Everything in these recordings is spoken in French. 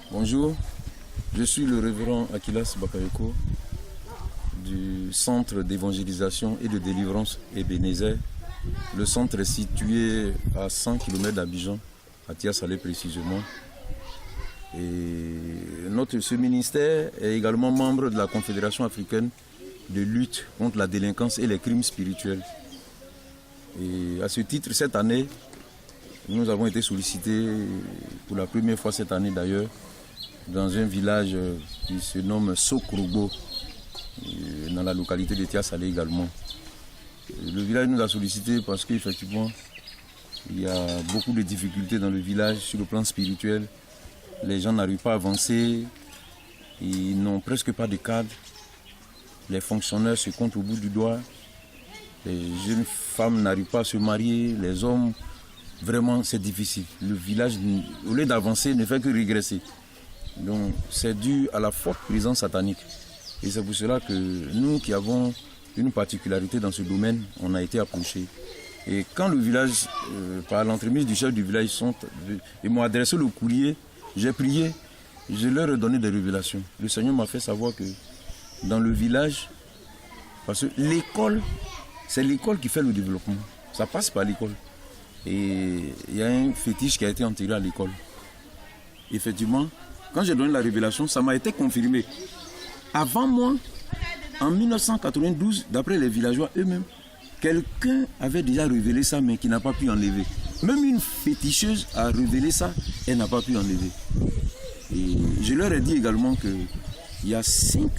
Bonjour, je suis le révérend Akilas Bakayoko du Centre d'évangélisation et de délivrance Ebenezer. Le centre est situé à 100 km d'Abidjan, à Tia-Salé précisément. Et ce ministère est également membre de la Confédération africaine de lutte contre la délinquance et les crimes spirituels. Et à ce titre, cette année, nous avons été sollicités pour la première fois cette année d'ailleurs dans un village qui se nomme Sokrobo, dans la localité de Tia-Salé également. Le village nous a sollicité parce qu'effectivement, il y a beaucoup de difficultés dans le village sur le plan spirituel. Les gens n'arrivent pas à avancer, ils n'ont presque pas de cadre. Les fonctionnaires se comptent au bout du doigt. Les jeunes femmes n'arrivent pas à se marier, les hommes, vraiment c'est difficile. Le village, au lieu d'avancer, ne fait que régresser. Donc c'est dû à la forte présence satanique. Et c'est pour cela que nous qui avons une particularité dans ce domaine, on a été approchés. Et quand le village, par l'entremise du chef du village, ils m'ont adressé le courrier, j'ai prié, je leur ai donné des révélations. Le Seigneur m'a fait savoir que dans le village, parce que l'école, c'est l'école qui fait le développement. Ça passe par l'école. Et il y a un fétiche qui a été enterré à l'école. Effectivement, quand j'ai donné la révélation, ça m'a été confirmé. Avant moi, en 1992, d'après les villageois eux-mêmes, quelqu'un avait déjà révélé ça, mais qui n'a pas pu enlever. Même une féticheuse a révélé ça, elle n'a pas pu enlever. Et je leur ai dit également qu'il y a 5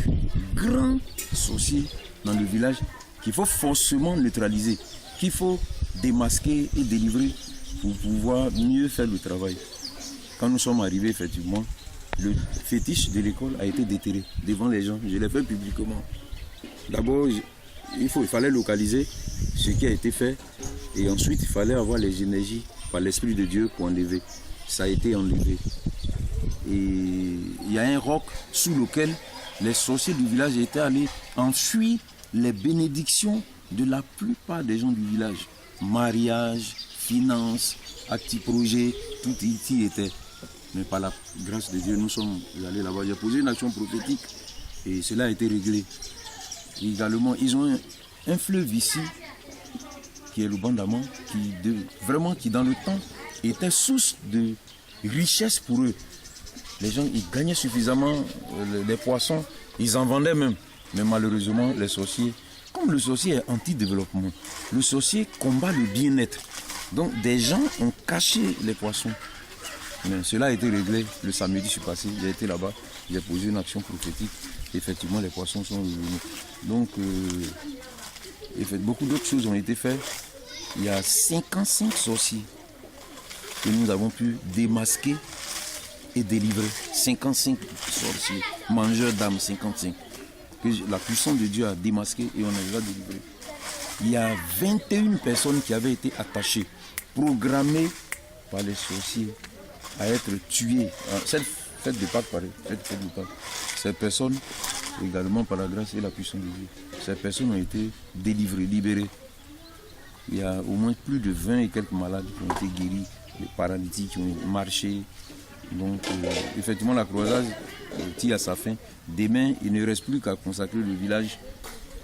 grands sorciers dans le village qu'il faut forcément neutraliser, qu'il faut démasquer et délivrer pour pouvoir mieux faire le travail. Quand nous sommes arrivés, effectivement, le fétiche de l'école a été déterré devant les gens. Je l'ai fait publiquement. D'abord, il fallait localiser ce qui a été fait et ensuite il fallait avoir les énergies par l'Esprit de Dieu pour enlever. Ça a été enlevé. Et il y a un roc sous lequel les sorciers du village étaient allés enfuir les bénédictions de la plupart des gens du village. Mariage, finances, acti-projets, tout y était. Mais par la grâce de Dieu, nous sommes allés là-bas. J'ai posé une action prophétique et cela a été réglé. Et également, ils ont un fleuve ici, qui est le Bandama, qui dans le temps était source de richesse pour eux. Les gens, ils gagnaient suffisamment les poissons, ils en vendaient même. Mais malheureusement, les sorciers, comme le sorcier est anti-développement, le sorcier combat le bien-être. Donc des gens ont caché les poissons. Mais cela a été réglé le samedi, je suis passé, j'ai été là-bas, j'ai posé une action prophétique. Effectivement, les poissons sont revenus. Donc, beaucoup d'autres choses ont été faites. Il y a 55 sorciers que nous avons pu démasquer et délivrer. 55 sorciers, mangeurs d'âmes, 55. Que la puissance de Dieu a démasqué et on a déjà délivré. Il y a 21 personnes qui avaient été attachées, programmées par les sorciers à être tuées. Cette fête de Pâques, pareil, ces personnes, également par la grâce et la puissance de Dieu, ces personnes ont été délivrées, libérées. Il y a au moins plus de 20 et quelques malades qui ont été guéris, les paralytiques qui ont marché. Donc, effectivement, la croisade tire à sa fin. Demain, il ne reste plus qu'à consacrer le village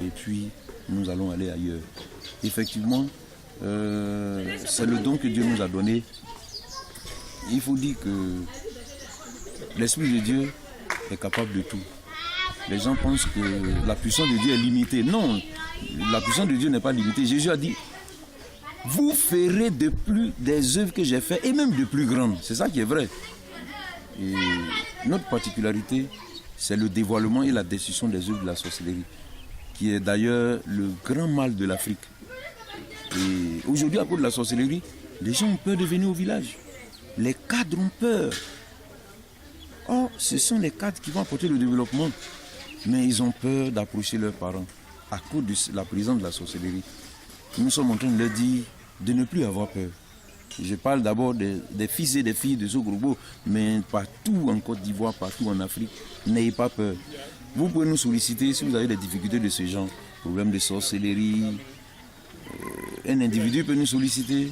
et puis nous allons aller ailleurs. Effectivement, c'est le don que Dieu nous a donné. Il faut dire que l'Esprit de Dieu est capable de tout. Les gens pensent que la puissance de Dieu est limitée. Non, la puissance de Dieu n'est pas limitée. Jésus a dit, vous ferez de plus des œuvres que j'ai faites et même de plus grandes. C'est ça qui est vrai. Et notre particularité, c'est le dévoilement et la destruction des œuvres de la sorcellerie, qui est d'ailleurs le grand mal de l'Afrique. Et aujourd'hui, à cause de la sorcellerie, les gens ont peur de venir au village. Les cadres ont peur. Or, ce sont les cadres qui vont apporter le développement. Mais ils ont peur d'approcher leurs parents à cause de la présence de la sorcellerie. Nous sommes en train de leur dire de ne plus avoir peur. Je parle d'abord des fils et des filles de Sokrobo, mais partout en Côte d'Ivoire, partout en Afrique, n'ayez pas peur. Vous pouvez nous solliciter si vous avez des difficultés de ce genre, problème de sorcellerie. Un individu peut nous solliciter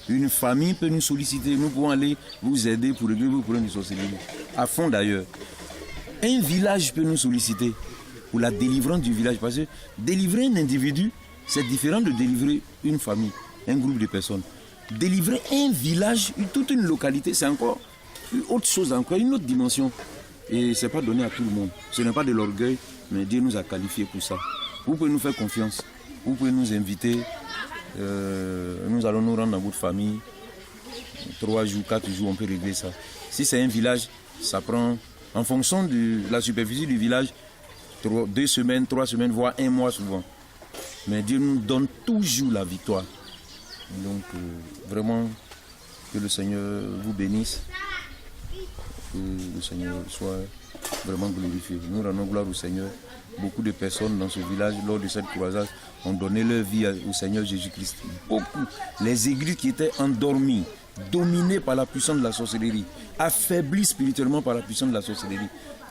Une famille peut nous solliciter, nous pouvons aller vous aider pour régler vos problèmes de sorcellerie. À fond d'ailleurs. Un village peut nous solliciter pour la délivrance du village. Parce que délivrer un individu, c'est différent de délivrer une famille, un groupe de personnes. Délivrer un village, toute une localité, c'est encore une autre chose, encore une autre dimension. Et ce n'est pas donné à tout le monde. Ce n'est pas de l'orgueil, mais Dieu nous a qualifiés pour ça. Vous pouvez nous faire confiance. Vous pouvez nous inviter. Nous allons nous rendre dans votre famille. 3 jours, 4 jours, on peut régler ça. Si c'est un village, ça prend, en fonction de la superficie du village, 2 semaines, 3 semaines, voire 1 mois souvent. Mais Dieu nous donne toujours la victoire. Donc, vraiment, que le Seigneur vous bénisse. Que le Seigneur soit vraiment glorifié. Nous rendons gloire au Seigneur. Beaucoup de personnes dans ce village, lors de cette croisade, ont donné leur vie au Seigneur Jésus-Christ. Beaucoup. Les églises qui étaient endormies, dominées par la puissance de la sorcellerie, affaiblies spirituellement par la puissance de la sorcellerie.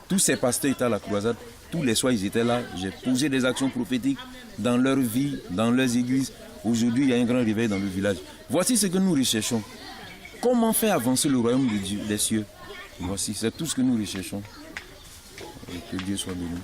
Tous ces pasteurs étaient à la croisade. Tous les soirs, ils étaient là. J'ai posé des actions prophétiques dans leur vie, dans leurs églises. Aujourd'hui, il y a un grand réveil dans le village. Voici ce que nous recherchons. Comment faire avancer le royaume de Dieu, des cieux? Voici, c'est tout ce que nous recherchons. Et que Dieu soit béni.